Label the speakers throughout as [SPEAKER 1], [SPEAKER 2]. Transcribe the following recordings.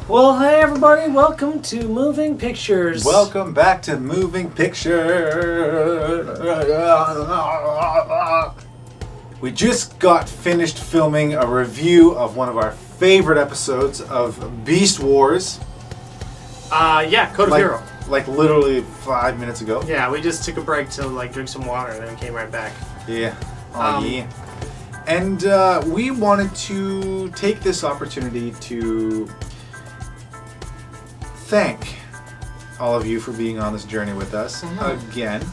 [SPEAKER 1] Well, hey everybody, welcome to Moving Pictures.
[SPEAKER 2] Welcome back to Moving Pictures. We just got finished filming a review of one of our favorite episodes of Beast Wars.
[SPEAKER 1] Code of Hero.
[SPEAKER 2] Like literally 5 minutes ago.
[SPEAKER 1] Yeah, we just took a break to drink some water and then we came right back.
[SPEAKER 2] Yeah. Yeah. And we wanted to take this opportunity to thank all of you for being on this journey with us. Again,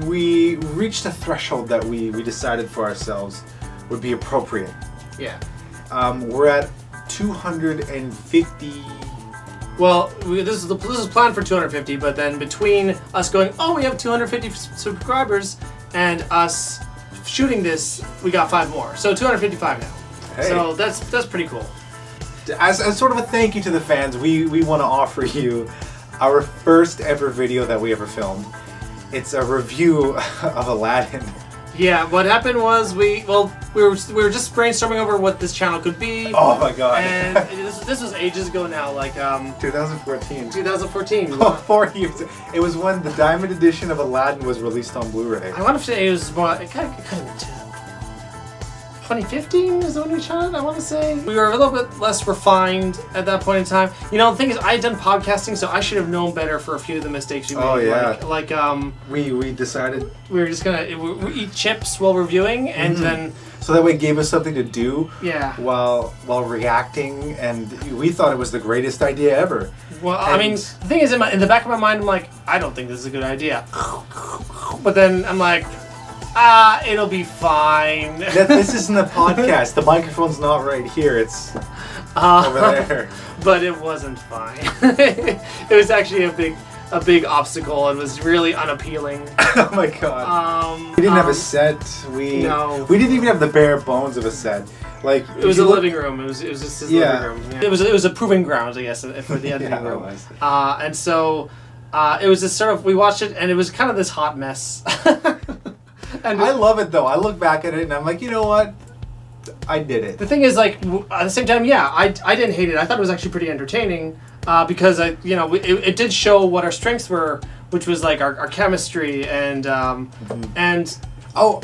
[SPEAKER 2] we reached a threshold that we decided for ourselves would be appropriate.
[SPEAKER 1] Yeah.
[SPEAKER 2] We're at 250.
[SPEAKER 1] Well, this is planned for 250, but then between us going, oh, we have 250 subscribers, and us shooting this, we got 5 more. So 255 now.
[SPEAKER 2] Hey.
[SPEAKER 1] So that's pretty cool.
[SPEAKER 2] As sort of a thank you to the fans, we want to offer you our first ever video that we ever filmed. It's a review of Aladdin.
[SPEAKER 1] Yeah, what happened was we were just brainstorming over what this channel could be.
[SPEAKER 2] Oh my god.
[SPEAKER 1] And this was ages ago now,
[SPEAKER 2] 2014.
[SPEAKER 1] 2014.
[SPEAKER 2] Oh, 4 years. It was when the Diamond Edition of Aladdin was released on Blu-ray.
[SPEAKER 1] I want to say it was more. It could have been 2015 is when we shot it. I want to say we were a little bit less refined at that point in time. You know, the thing is, I had done podcasting, so I should have known better for a few of the mistakes we made.
[SPEAKER 2] Oh yeah.
[SPEAKER 1] We
[SPEAKER 2] decided
[SPEAKER 1] we were just gonna eat chips while reviewing, and then
[SPEAKER 2] so that way it gave us something to do.
[SPEAKER 1] Yeah.
[SPEAKER 2] While reacting, and we thought it was the greatest idea ever.
[SPEAKER 1] Well, I mean, the thing is, in the back of my mind, I'm like, I don't think this is a good idea. But then I'm like, it'll be fine.
[SPEAKER 2] This isn't a podcast. The microphone's not right here. It's over there.
[SPEAKER 1] But it wasn't fine. It was actually a big obstacle. It was really unappealing.
[SPEAKER 2] Oh my god. We didn't have a set. We didn't even have the bare bones of a set. Like
[SPEAKER 1] it was a living room. It was just his living room. Yeah. It was a proving ground, I guess, for the editing room.
[SPEAKER 2] It was.
[SPEAKER 1] And so it was this sort of, we watched it, and it was kind of this hot mess.
[SPEAKER 2] And I love it though. I look back at it and I'm like, you know what? I did it.
[SPEAKER 1] The thing is, at the same time, I didn't hate it. I thought it was actually pretty entertaining because it did show what our strengths were, which was like our chemistry and
[SPEAKER 2] oh,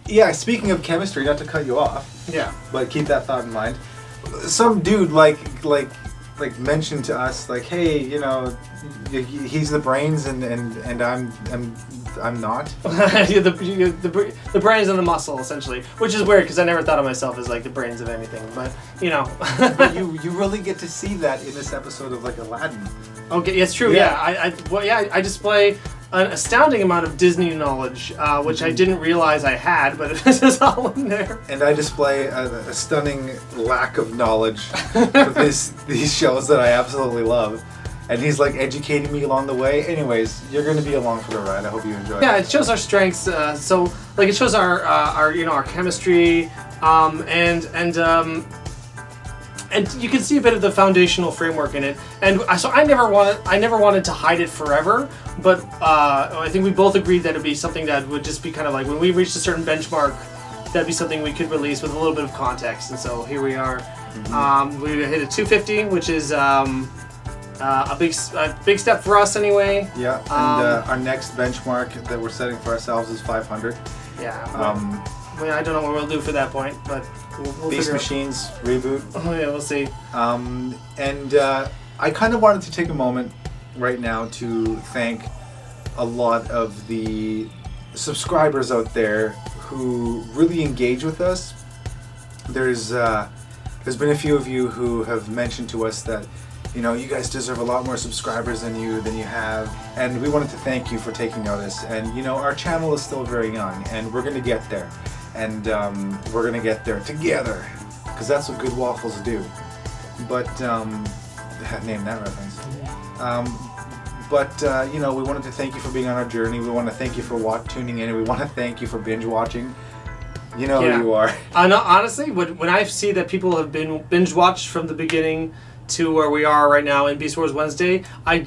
[SPEAKER 2] yeah. Speaking of chemistry, not to cut you off.
[SPEAKER 1] Yeah. But
[SPEAKER 2] keep that thought in mind. Some dude like mentioned to us like, hey, you know, he's the brains and I'm not.
[SPEAKER 1] the brains and the muscle, essentially, which is weird because I never thought of myself as like the brains of anything, but you know.
[SPEAKER 2] But you really get to see that in this episode of Aladdin.
[SPEAKER 1] Okay, it's true. Yeah, I display an astounding amount of Disney knowledge, which I didn't realize I had, but this is all in there.
[SPEAKER 2] And I display a stunning lack of knowledge for these shows that I absolutely love. And he's like educating me along the way. Anyways, you're going to be along for the ride. I hope you enjoy it.
[SPEAKER 1] Yeah, it shows our strengths. So it shows our chemistry, and you can see a bit of the foundational framework in it. And so I never wanted to hide it forever. But I think we both agreed that it'd be something that would just be kind of like when we reached a certain benchmark, that'd be something we could release with a little bit of context. And so here we are. We hit a 250, which is a big step for us anyway.
[SPEAKER 2] Yeah, and our next benchmark that we're setting for ourselves is 500.
[SPEAKER 1] Yeah. I don't know what we'll do for that point, but we'll
[SPEAKER 2] Beast Machines reboot.
[SPEAKER 1] Oh yeah, we'll see.
[SPEAKER 2] And I kind of wanted to take a moment right now to thank a lot of the subscribers out there who really engage with us. There's been a few of you who have mentioned to us that, you know, you guys deserve a lot more subscribers than you have, and we wanted to thank you for taking notice. And you know, our channel is still very young, and we're gonna get there, and we're gonna get there together, because that's what good waffles do. But name that reference. You know, we wanted to thank you for being on our journey. We want to thank you for tuning in, and we want to thank you for binge watching. You know who you are.
[SPEAKER 1] Honestly, when I see that people have been binge watched from the beginning to where we are right now in Beast Wars Wednesday, I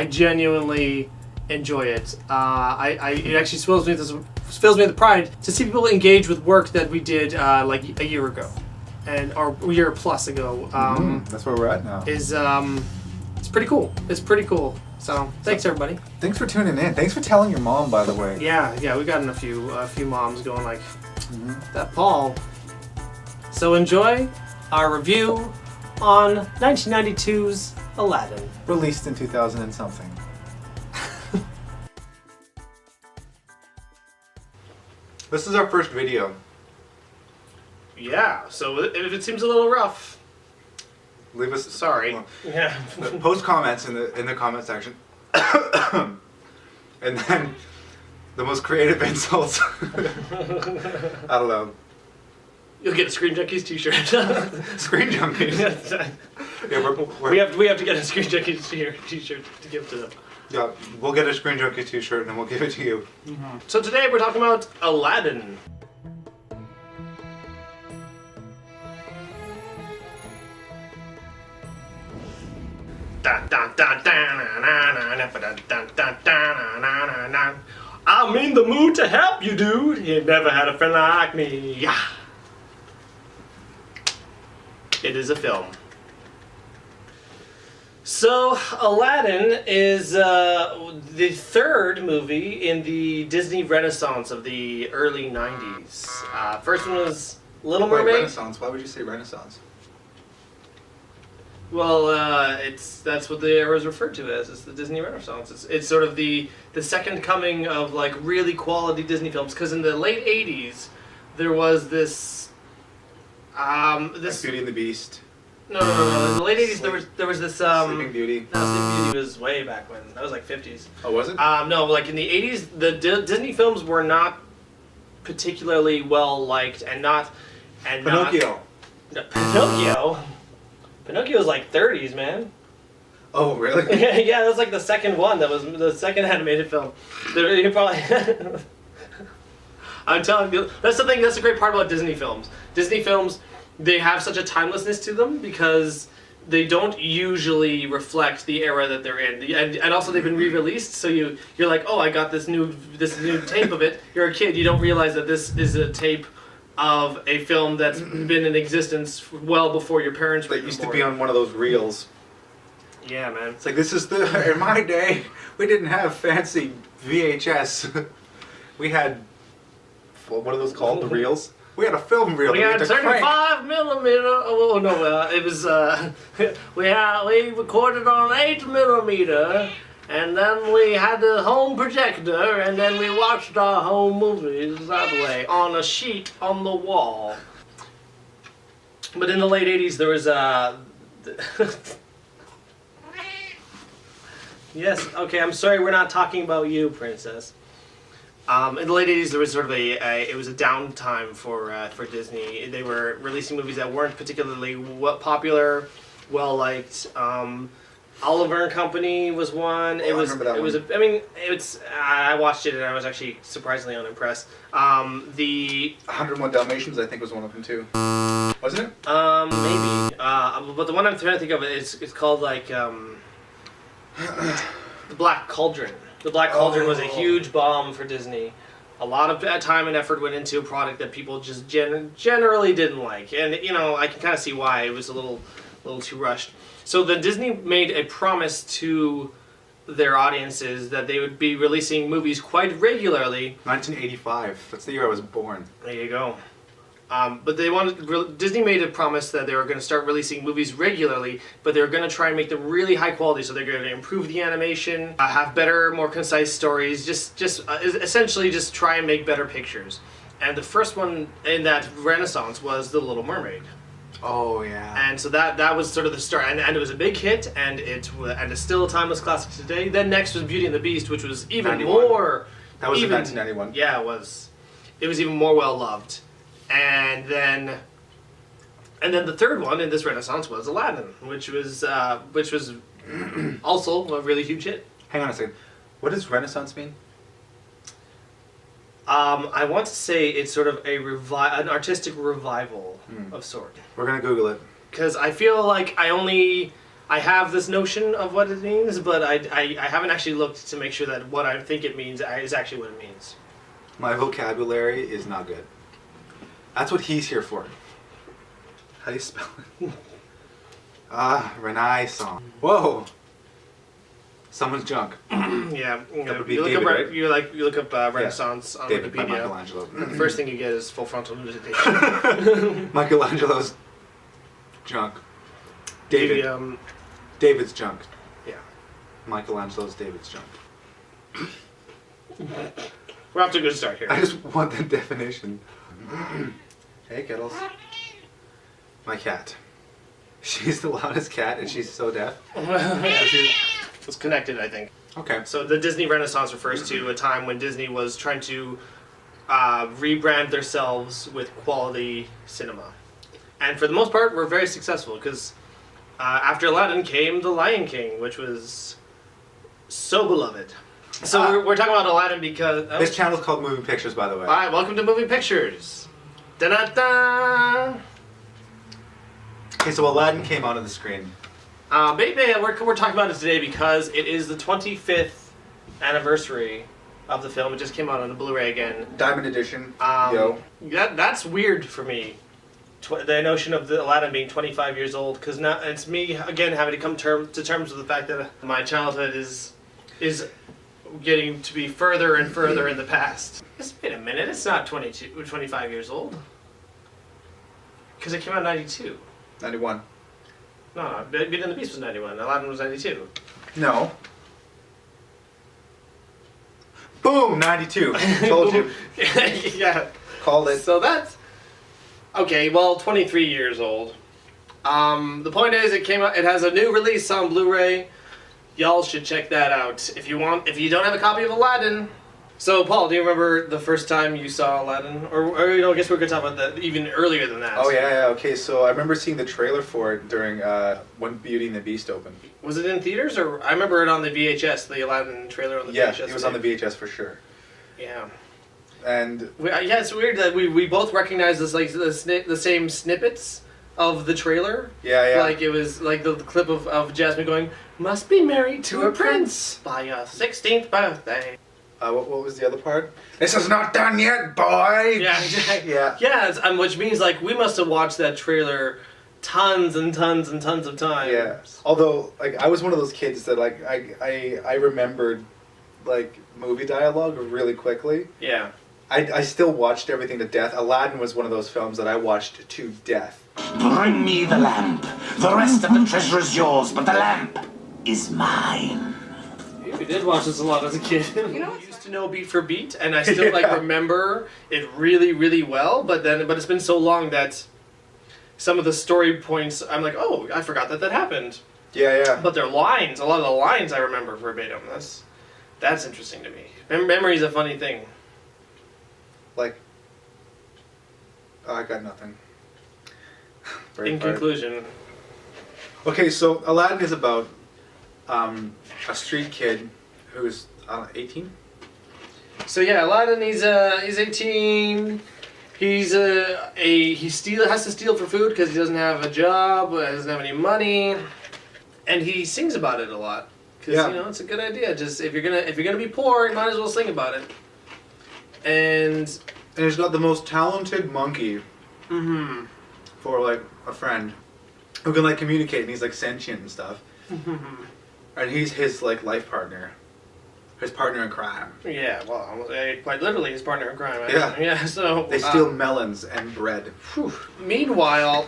[SPEAKER 1] genuinely enjoy it. It actually fills me with pride to see people engage with work that we did like a year ago. or a year plus ago.
[SPEAKER 2] That's where we're at now.
[SPEAKER 1] Is it's pretty cool. It's pretty cool. So thanks everybody.
[SPEAKER 2] Thanks for tuning in. Thanks for telling your mom, by the way.
[SPEAKER 1] Yeah, we got a few moms going like that Paul. So enjoy our review on 1992's Aladdin.
[SPEAKER 2] Released in 2000 and something. This is our first video.
[SPEAKER 1] Yeah, so if it seems a little rough,
[SPEAKER 2] Leave us.
[SPEAKER 1] sorry.
[SPEAKER 2] Well,
[SPEAKER 1] Yeah.
[SPEAKER 2] post comments in the comment section. And then the most creative insults out loud.
[SPEAKER 1] You'll get a Screen Junkies t-shirt.
[SPEAKER 2] Screen junkies.
[SPEAKER 1] Yeah, we have to get a Screen Junkies t-shirt to give to them.
[SPEAKER 2] Yeah, we'll get a Screen Junkies t-shirt and we'll give it to you.
[SPEAKER 1] So today we're talking about Aladdin. I'm in the mood to help you, dude. You never had a friend like me. Yeah. It is a film. So, Aladdin is the third movie in the Disney Renaissance of the early 90s. First one was Little
[SPEAKER 2] Wait,
[SPEAKER 1] Mermaid.
[SPEAKER 2] Renaissance? Why would you say Renaissance?
[SPEAKER 1] Well, that's what the era is referred to as. It's the Disney Renaissance. It's sort of the second coming of like really quality Disney films. Because in the late 80s, there was this
[SPEAKER 2] Like Beauty and the Beast.
[SPEAKER 1] No. In the late 80s, there was this
[SPEAKER 2] Sleeping Beauty.
[SPEAKER 1] No, Sleeping Beauty was way back when. That was like 50s.
[SPEAKER 2] Oh, was it?
[SPEAKER 1] No, like in the 80s, the Disney films were not particularly well liked, and
[SPEAKER 2] Pinocchio.
[SPEAKER 1] Pinocchio was like 30s, man.
[SPEAKER 2] Oh, really?
[SPEAKER 1] Yeah, that was like the second one. That was the second animated film. You probably. I'm telling you, that's the thing. That's the great part about Disney films. Disney films, they have such a timelessness to them because they don't usually reflect the era that they're in, and also they've been re-released. So you're like, oh, I got this new tape of it. You're a kid. You don't realize that this is a tape of a film that's been in existence well before your parents were
[SPEAKER 2] That used to
[SPEAKER 1] born.
[SPEAKER 2] be on one of those reels.
[SPEAKER 1] Yeah, man.
[SPEAKER 2] It's like, this is in my day, we didn't have fancy VHS. We had, what are those called, the reels? We had a film reel.
[SPEAKER 1] We
[SPEAKER 2] that
[SPEAKER 1] had
[SPEAKER 2] to crank.
[SPEAKER 1] 35 millimeter. Oh no, it was. We recorded on 8 millimeter, and then we had the home projector, and then we watched our home movies that way on a sheet on the wall. But in the late 80s, there was Yes. Okay. I'm sorry. We're not talking about you, princess. In the late 80s, there was sort of it was a downtime for Disney. They were releasing movies that weren't particularly popular, well liked. Oliver and Company was one.
[SPEAKER 2] I remember that one.
[SPEAKER 1] I watched it and I was actually surprisingly unimpressed. The
[SPEAKER 2] 101 Dalmatians, I think, was one of them too. Wasn't it?
[SPEAKER 1] Maybe. But the one I'm trying to think of it's called like The Black Cauldron. The Black Cauldron was a huge bomb for Disney. A lot of time and effort went into a product that people just generally didn't like, and I can kind of see why. It was a little too rushed. So the Disney made a promise to their audiences that they would be releasing movies quite regularly.
[SPEAKER 2] 1985. That's the year I was born.
[SPEAKER 1] There you go. But Disney made a promise that they were going to start releasing movies regularly, but they were going to try and make them really high quality. So they're going to improve the animation, have better, more concise stories, essentially just try and make better pictures. And the first one in that renaissance was The Little Mermaid.
[SPEAKER 2] Oh yeah.
[SPEAKER 1] And so that was sort of the start, and it was a big hit, and it's still a timeless classic today. Then next was Beauty and the Beast, which was even
[SPEAKER 2] 91.
[SPEAKER 1] more.
[SPEAKER 2] That was in 1991.
[SPEAKER 1] Yeah, it was. It was even more well loved. And then the third one in this renaissance was Aladdin, which was also a really huge hit.
[SPEAKER 2] Hang on a second. What does Renaissance mean?
[SPEAKER 1] I want to say it's sort of an artistic revival of sort.
[SPEAKER 2] We're gonna Google it.
[SPEAKER 1] Because I feel like I have this notion of what it means, but I haven't actually looked to make sure that what I think it means is actually what it means.
[SPEAKER 2] My vocabulary is not good. That's what he's here for. How do you spell it? Renaissance. Whoa. Someone's junk.
[SPEAKER 1] Yeah.
[SPEAKER 2] That would be
[SPEAKER 1] you look
[SPEAKER 2] David,
[SPEAKER 1] up,
[SPEAKER 2] right?
[SPEAKER 1] You look up Renaissance on
[SPEAKER 2] David by
[SPEAKER 1] Wikipedia.
[SPEAKER 2] Michelangelo.
[SPEAKER 1] The first thing you get is full frontal nudization.
[SPEAKER 2] Michelangelo's junk. David. David's junk.
[SPEAKER 1] Yeah.
[SPEAKER 2] Michelangelo's David's junk.
[SPEAKER 1] We're off to a good start here.
[SPEAKER 2] I just want the definition. Hey, Kittles. My cat. She's the loudest cat, and she's so deaf.
[SPEAKER 1] It's connected, I think.
[SPEAKER 2] Okay.
[SPEAKER 1] So the Disney Renaissance refers to a time when Disney was trying to rebrand themselves with quality cinema. And for the most part, we're very successful, because after Aladdin came The Lion King, which was so beloved. So we're talking about Aladdin because...
[SPEAKER 2] This channel's called Moving Pictures, by the way.
[SPEAKER 1] Alright, welcome to Moving Pictures. Da-da-da!
[SPEAKER 2] Okay, so Aladdin came onto the screen.
[SPEAKER 1] We're talking about it today because it is the 25th anniversary of the film. It just came out on the Blu-ray again.
[SPEAKER 2] Diamond Edition.
[SPEAKER 1] That's weird for me. The notion of the Aladdin being 25 years old, because now it's me again having to come to terms with the fact that my childhood is getting to be further and further in the past. Wait a minute, it's not 25 years old. Because it came out in 92.
[SPEAKER 2] 91.
[SPEAKER 1] No, Beauty and the Beast was 91. Aladdin was 92.
[SPEAKER 2] No. Boom! 92. Told you.
[SPEAKER 1] Yeah.
[SPEAKER 2] Called it.
[SPEAKER 1] So that's... Okay, well, 23 years old. The point is, it came out. It has a new release on Blu-ray. Y'all should check that out if you want. If you don't have a copy of Aladdin. So, Paul, do you remember the first time you saw Aladdin? Or I guess we're going to talk about that even earlier than that.
[SPEAKER 2] Oh, yeah, okay, so I remember seeing the trailer for it during when Beauty and the Beast opened.
[SPEAKER 1] Was it in theaters, or I remember it on the VHS, the Aladdin trailer on the VHS?
[SPEAKER 2] Yeah, it was on the VHS for sure.
[SPEAKER 1] Yeah.
[SPEAKER 2] And...
[SPEAKER 1] Yeah, it's weird that we both recognize this, like, the same snippets of the trailer.
[SPEAKER 2] Yeah.
[SPEAKER 1] Like, it was like the clip of Jasmine going, "Must be married to a prince by your 16th birthday."
[SPEAKER 2] What was the other part? This is not done yet, boy!
[SPEAKER 1] Yeah,
[SPEAKER 2] Yeah.
[SPEAKER 1] Yeah, which means, like, we must have watched that trailer tons and tons and tons of times.
[SPEAKER 2] Yeah. Although, like, I was one of those kids that, like, I remembered, like, movie dialogue really quickly.
[SPEAKER 1] Yeah.
[SPEAKER 2] I still watched everything to death. Aladdin was one of those films that I watched to death.
[SPEAKER 3] Bring me the lamp. The rest of the treasure is yours, but the lamp is mine.
[SPEAKER 1] We did watch this a lot as a kid. I used to know beat for beat, and I still like remember it really, really well. But it's been so long that some of the story points I'm like, oh, I forgot that happened.
[SPEAKER 2] Yeah.
[SPEAKER 1] But their lines, a lot of the lines I remember verbatim. That's interesting to me. Memory's a funny thing.
[SPEAKER 2] Like, I got nothing.
[SPEAKER 1] In conclusion.
[SPEAKER 2] Okay, so Aladdin is about a street kid who's 18.
[SPEAKER 1] So yeah, Aladdin. He's 18. He has to steal for food because he doesn't have a job, doesn't have any money, and he sings about it a lot. Because it's a good idea. Just if you're gonna be poor, you might as well sing about it. And
[SPEAKER 2] he's got the most talented monkey.
[SPEAKER 1] Mm-hmm.
[SPEAKER 2] For like a friend who can like communicate, and he's like sentient and stuff.
[SPEAKER 1] Mm-hmm.
[SPEAKER 2] And he's his like life partner, his partner in crime.
[SPEAKER 1] Yeah, well, quite literally his partner in crime.
[SPEAKER 2] Yeah.
[SPEAKER 1] So
[SPEAKER 2] they steal melons and bread.
[SPEAKER 1] Whew. Meanwhile,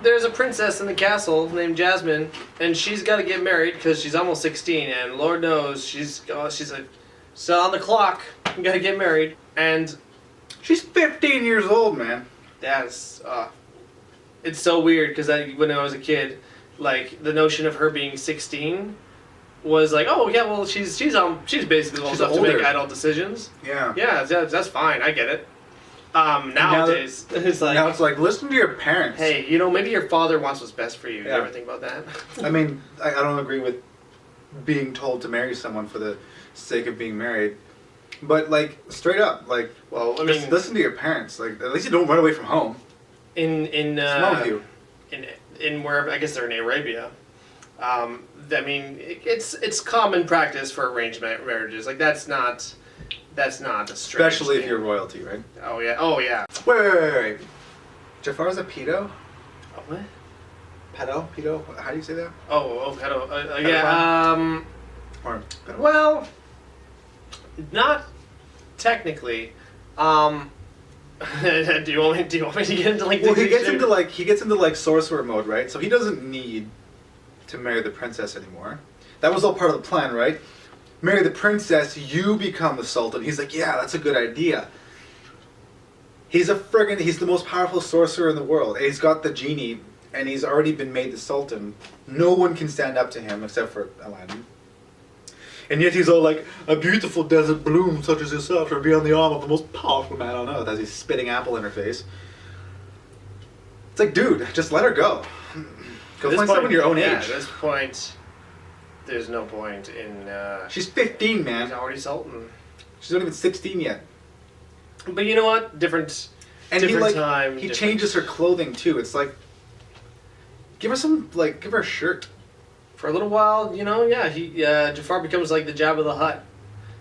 [SPEAKER 1] there's a princess in the castle named Jasmine, and she's got to get married because she's almost 16, and Lord knows she's like, so on the clock. You got to get married, and
[SPEAKER 2] she's 15 years old, man.
[SPEAKER 1] That's it's so weird because when I was a kid, like the notion of her being 16 was like, oh yeah, well she's basically old enough to make adult decisions.
[SPEAKER 2] Yeah.
[SPEAKER 1] Yeah, that's fine. I get it. Nowadays, it's like
[SPEAKER 2] listen to your parents.
[SPEAKER 1] Hey, maybe your father wants what's best for you. You ever think about that?
[SPEAKER 2] I mean, I don't agree with being told to marry someone for the sake of being married. But like straight up, like, well, I mean, just listen to your parents. Like, at least you don't run away from home.
[SPEAKER 1] In wherever, I guess they're in Arabia. I mean, it's common practice for arranged marriages. Like that's not a strange
[SPEAKER 2] especially
[SPEAKER 1] thing.
[SPEAKER 2] if you're royalty, right?
[SPEAKER 1] Oh yeah.
[SPEAKER 2] Wait. Jafar's a pedo?
[SPEAKER 1] What?
[SPEAKER 2] Pedo? How do you say that?
[SPEAKER 1] Pedo. Yeah.
[SPEAKER 2] Or pedo?
[SPEAKER 1] Well, not technically. Do you want me to get into like?
[SPEAKER 2] Well, he gets into like sorcerer mode, right? So he doesn't need to marry the princess anymore. That was all part of the plan, right? Marry the princess, you become the sultan. He's like, yeah, that's a good idea. He's the most powerful sorcerer in the world. And he's got the genie, and he's already been made the sultan. No one can stand up to him except for Aladdin. And yet he's all like, a beautiful desert bloom such as yourself shall be on the arm of the most powerful man on earth, as he's spitting apple in her face. It's like, dude, just let her go. Go find someone your own age.
[SPEAKER 1] At this point, there's no point in...
[SPEAKER 2] She's 15, man.
[SPEAKER 1] She's already sultan.
[SPEAKER 2] She's not even 16 yet.
[SPEAKER 1] But you know what? Different time.
[SPEAKER 2] He changes her clothing, too. It's like, give her a shirt.
[SPEAKER 1] For a little while, Jafar becomes like the Jabba the Hutt.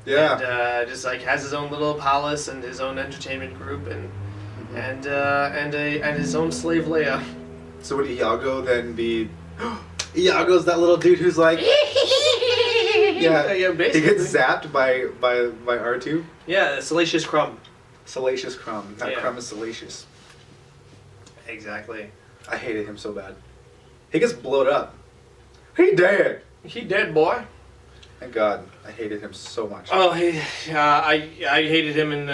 [SPEAKER 2] Yeah.
[SPEAKER 1] And just like has his own little palace and his own entertainment group and his own slave Leia.
[SPEAKER 2] So would Iago then be... Iago's that little dude who's like... yeah,
[SPEAKER 1] basically.
[SPEAKER 2] He gets zapped by R2.
[SPEAKER 1] Yeah, Salacious Crumb.
[SPEAKER 2] Salacious Crumb. That Crumb is salacious.
[SPEAKER 1] Exactly.
[SPEAKER 2] I hated him so bad. He gets blowed up. He dead.
[SPEAKER 1] He dead, boy.
[SPEAKER 2] Thank God. I hated him so much.
[SPEAKER 1] Oh, I hated him in...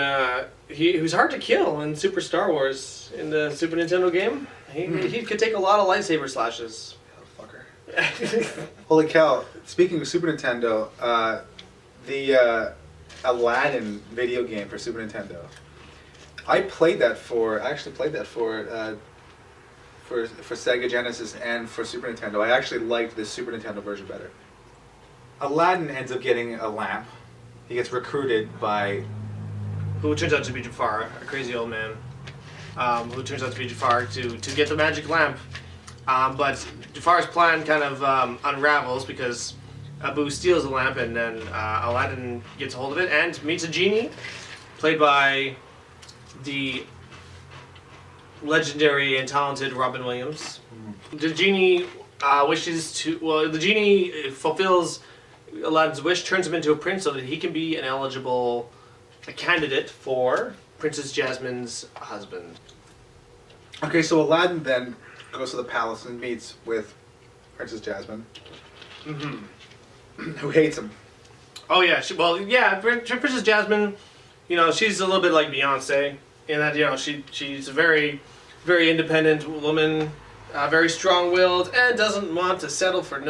[SPEAKER 1] he was hard to kill in Super Star Wars in the Super Nintendo game. He could take a lot of lightsaber slashes.
[SPEAKER 2] Fucker. Holy cow. Speaking of Super Nintendo, the Aladdin video game for Super Nintendo. I actually played that for Sega Genesis and for Super Nintendo. I actually liked the Super Nintendo version better. Aladdin ends up getting a lamp. He gets recruited by...
[SPEAKER 1] Who turns out to be Jafar, a crazy old man. Who turns out to be Jafar to get the magic lamp. But Jafar's plan kind of unravels because Abu steals the lamp and then Aladdin gets a hold of it and meets a genie, played by the legendary and talented Robin Williams. The genie the genie fulfills Aladdin's wish, turns him into a prince so that he can be a candidate for Princess Jasmine's husband.
[SPEAKER 2] Okay, so Aladdin then goes to the palace and meets with Princess Jasmine, who hates him.
[SPEAKER 1] Oh yeah, Princess Jasmine, she's a little bit like Beyonce in that she's a very, very independent woman, very strong-willed, and doesn't want to settle for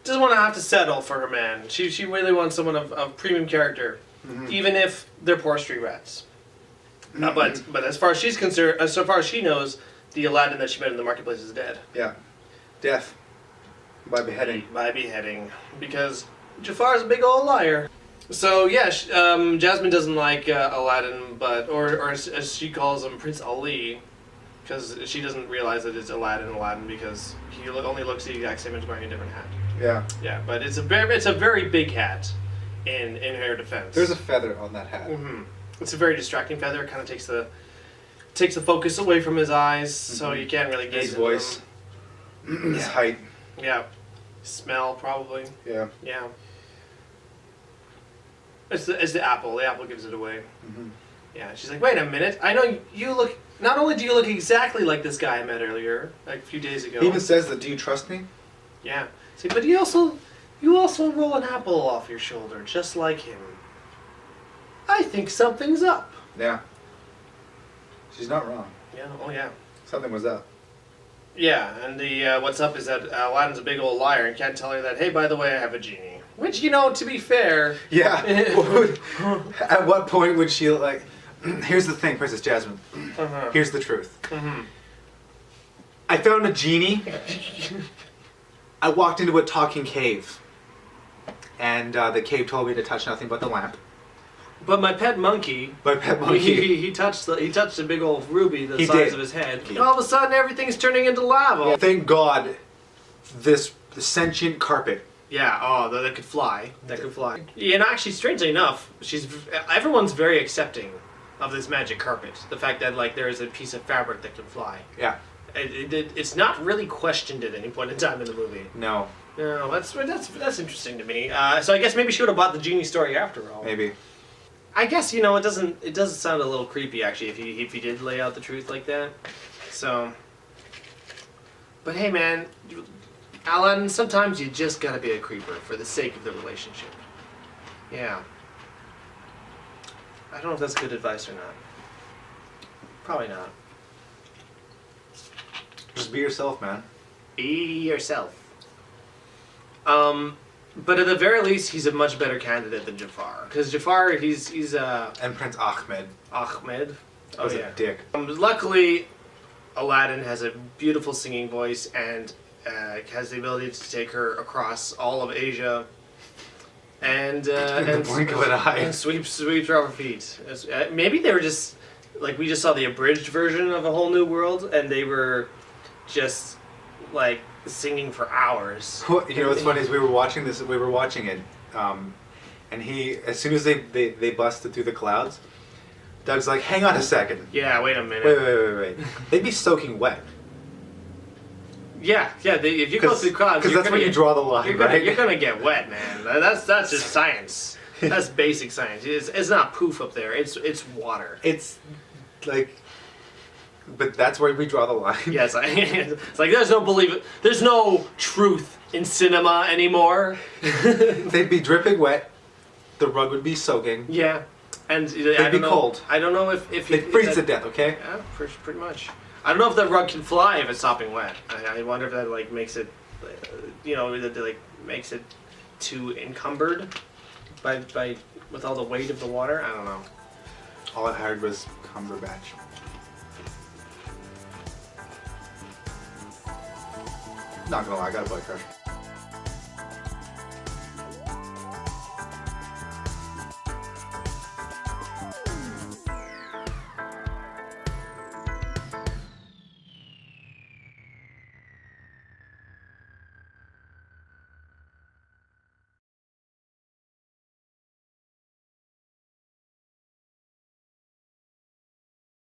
[SPEAKER 1] doesn't want to have to settle for her man. She really wants someone of premium character, even if they're poor street rats. But as far as she's concerned, so far as she knows, the Aladdin that she met in the marketplace is dead.
[SPEAKER 2] Yeah, death by beheading.
[SPEAKER 1] By beheading, because Jafar's a big old liar. So yeah, Jasmine doesn't like Aladdin, or as she calls him, Prince Ali, because she doesn't realize that it's Aladdin because he only looks the exact same as wearing a different hat.
[SPEAKER 2] Yeah.
[SPEAKER 1] Yeah, but it's a very big hat. In her defense,
[SPEAKER 2] there's a feather on that hat.
[SPEAKER 1] It's a very distracting feather. It kind of takes the focus away from his eyes, so you can't really gaze.
[SPEAKER 2] His voice, his height.
[SPEAKER 1] Yeah, smell probably.
[SPEAKER 2] Yeah.
[SPEAKER 1] Yeah. It's the apple. The apple gives it away. Yeah, she's like, wait a minute. I know you look. Not only do you look exactly like this guy I met earlier, like a few days ago.
[SPEAKER 2] He even says that. Do you trust me?
[SPEAKER 1] Yeah. See, but you also roll an apple off your shoulder, just like him. I think something's up.
[SPEAKER 2] Yeah. She's not wrong.
[SPEAKER 1] Yeah. Oh yeah.
[SPEAKER 2] Something was up.
[SPEAKER 1] Yeah, and the what's up is that Aladdin's a big old liar and can't tell her that, hey, by the way, I have a genie. Which, to be fair...
[SPEAKER 2] Yeah. At what point would she, like... Here's the thing, Princess Jasmine. Here's the truth. I found a genie. I walked into a talking cave. And the cave told me to touch nothing but the lamp.
[SPEAKER 1] But my pet monkey... He touched a big old ruby the size of his head. And all of a sudden, everything's turning into lava.
[SPEAKER 2] Yeah, thank God, the sentient carpet.
[SPEAKER 1] Yeah, that could fly. Yeah, and actually, strangely enough, everyone's very accepting of this magic carpet. The fact that, there is a piece of fabric that can fly.
[SPEAKER 2] Yeah.
[SPEAKER 1] It's not really questioned at any point in time in the movie.
[SPEAKER 2] No.
[SPEAKER 1] No, that's interesting to me. So I guess maybe she would have bought the genie story after all.
[SPEAKER 2] Maybe.
[SPEAKER 1] I guess it does sound a little creepy actually if you did lay out the truth like that. So, but hey man, Aladdin, sometimes you just gotta be a creeper for the sake of the relationship. Yeah. I don't know if that's good advice or not. Probably not.
[SPEAKER 2] Just be yourself, man.
[SPEAKER 1] Be yourself. But at the very least, he's a much better candidate than Jafar. Because Jafar, he's
[SPEAKER 2] And Prince Ahmed.
[SPEAKER 1] Ahmed. Oh
[SPEAKER 2] Was
[SPEAKER 1] yeah.
[SPEAKER 2] a dick.
[SPEAKER 1] Luckily, Aladdin has a beautiful singing voice and has the ability to take her across all of Asia. And
[SPEAKER 2] the blink of an eye.
[SPEAKER 1] And sweeps her off her feet. Maybe they were just like we just saw the abridged version of A Whole New World, and they were just like singing for hours.
[SPEAKER 2] You know what's funny is we were watching it, and as soon as they busted through the clouds, Doug's like, hang on a second.
[SPEAKER 1] Yeah, wait a minute.
[SPEAKER 2] Wait. They'd be soaking wet.
[SPEAKER 1] Yeah. If you go through clouds,
[SPEAKER 2] because that's when you draw the line, right?
[SPEAKER 1] You're gonna get wet, man. That's just science. That's basic science. It's not poof up there. It's water.
[SPEAKER 2] It's like, but that's where we draw the line.
[SPEAKER 1] Yes, it's like there's no truth in cinema anymore.
[SPEAKER 2] They'd be dripping wet. The rug would be soaking.
[SPEAKER 1] Yeah, and
[SPEAKER 2] they'd be cold.
[SPEAKER 1] I don't know if
[SPEAKER 2] they'd freeze to death. Okay.
[SPEAKER 1] Yeah, pretty much. I don't know if that rug can fly if it's sopping wet. I wonder if that like makes it, makes it too encumbered by with all the weight of the water. I don't know.
[SPEAKER 2] All I heard was Cumberbatch. Not gonna lie, I got a boy crush.